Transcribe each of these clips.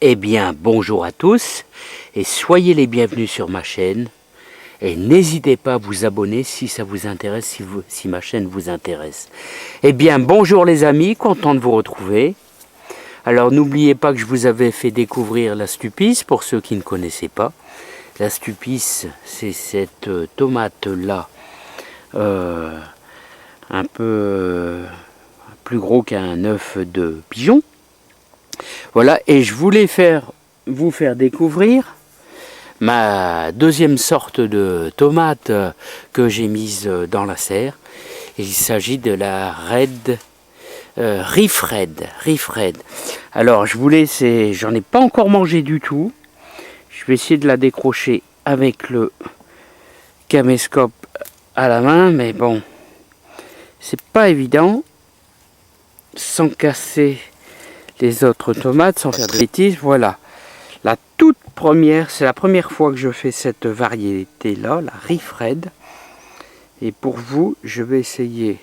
Eh bien, bonjour à tous et soyez les bienvenus sur ma chaîne. Et n'hésitez pas à vous abonner si ça vous intéresse, si ma chaîne vous intéresse. Eh bien, bonjour les amis, content de vous retrouver. Alors, n'oubliez pas que je vous avais fait découvrir la Stupice, pour ceux qui ne connaissaient pas. La Stupice, c'est cette tomate-là, un peu plus gros qu'un œuf de pigeon. Voilà, et je voulais vous faire découvrir ma deuxième sorte de tomate que j'ai mise dans la serre. Il s'agit de la Reef Red. Alors j'en ai pas encore mangé du tout. Je vais essayer de la décrocher avec le caméscope à la main, mais bon, c'est pas évident sans casser les autres tomates, sans faire de bêtises. Voilà. La toute première, c'est la première fois que je fais cette variété-là, la Reef Red. Et pour vous, je vais essayer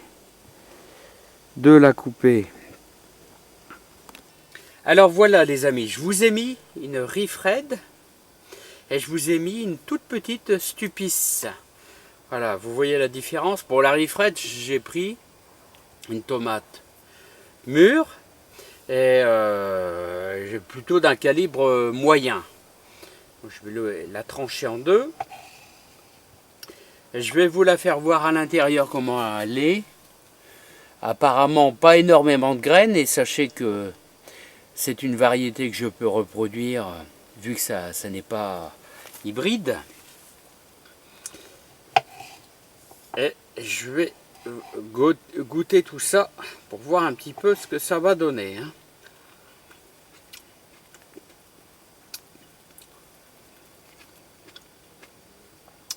de la couper. Alors voilà les amis, je vous ai mis une Reef Red et je vous ai mis une toute petite Stupice. Voilà, vous voyez la différence. Pour la Reef Red, j'ai pris une tomate mûre et j'ai plutôt d'un calibre moyen. Je vais la trancher en deux. Et je vais vous la faire voir à l'intérieur comment elle est. Apparemment pas énormément de graines, et sachez que c'est une variété que je peux reproduire vu que ça n'est pas hybride. Et je vais goûter tout ça pour voir un petit peu ce que ça va donner.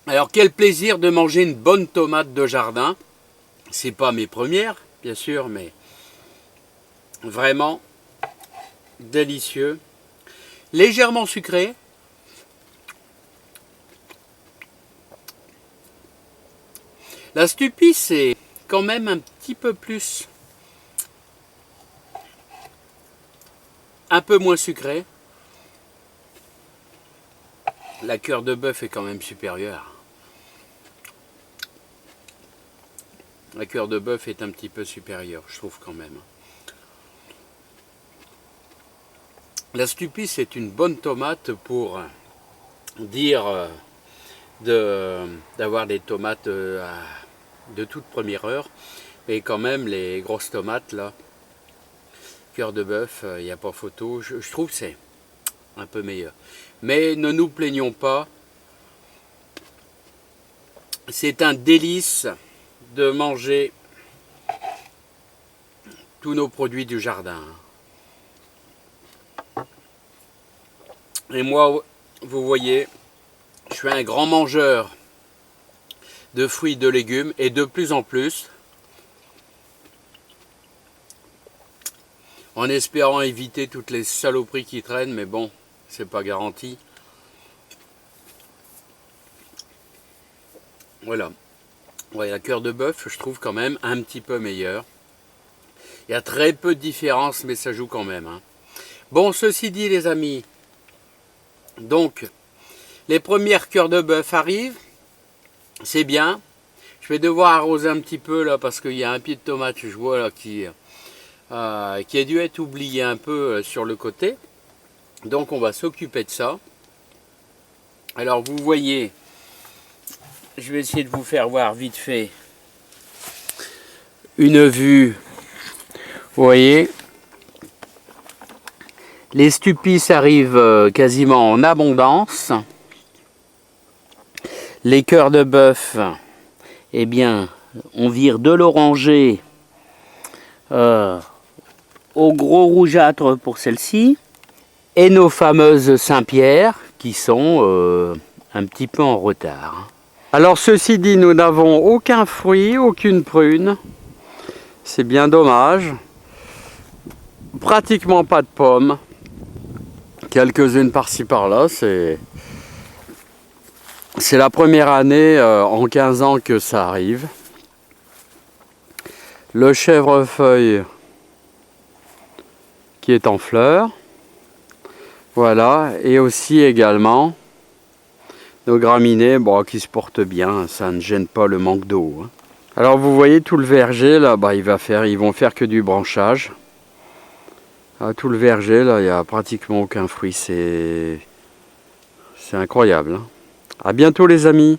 Alors quel plaisir de manger une bonne tomate de jardin. C'est pas mes premières, bien sûr, mais vraiment délicieux. Légèrement sucré. La Stupice est quand même un petit peu plus, un peu moins sucré. La cœur de bœuf est quand même supérieure. La cœur de bœuf est un petit peu supérieure, je trouve quand même. La Stupice est une bonne tomate pour dire d'avoir des tomates de toute première heure. Mais quand même, les grosses tomates, là, cœur de bœuf, il n'y a pas photo. Je trouve que c'est un peu meilleur. Mais ne nous plaignons pas. C'est un délice de manger tous nos produits du jardin. Et moi, vous voyez, je suis un grand mangeur de fruits et de légumes, et de plus en plus, en espérant éviter toutes les saloperies qui traînent, mais bon, c'est pas garanti. Voilà. Ouais, la cœur de bœuf, je trouve quand même un petit peu meilleur. Il y a très peu de différence, mais ça joue quand même. Bon, ceci dit, les amis, donc, les premières cœurs de bœuf arrivent. C'est bien. Je vais devoir arroser un petit peu là, parce qu'il y a un pied de tomate, je vois là, qui a dû être oublié un peu sur le côté. Donc, on va s'occuper de ça. Alors, vous voyez, je vais essayer de vous faire voir vite fait une vue. Vous voyez, les Stupices arrivent quasiment en abondance. Les cœurs de bœuf, eh bien, on vire de l'oranger au gros rougeâtre pour celle-ci. Et nos fameuses Saint-Pierre qui sont un petit peu en retard. Alors ceci dit, nous n'avons aucun fruit, aucune prune. C'est bien dommage. Pratiquement pas de pommes. Quelques-unes par-ci par-là. C'est la première année en 15 ans que ça arrive. Le chèvrefeuille qui est en fleurs. Voilà, et aussi également nos graminées qui se portent bien, ça ne gêne pas le manque d'eau. Hein. Alors vous voyez tout le verger là, ils vont faire que du branchage. Ah, tout le verger là, il n'y a pratiquement aucun fruit, c'est incroyable. Hein. À bientôt les amis.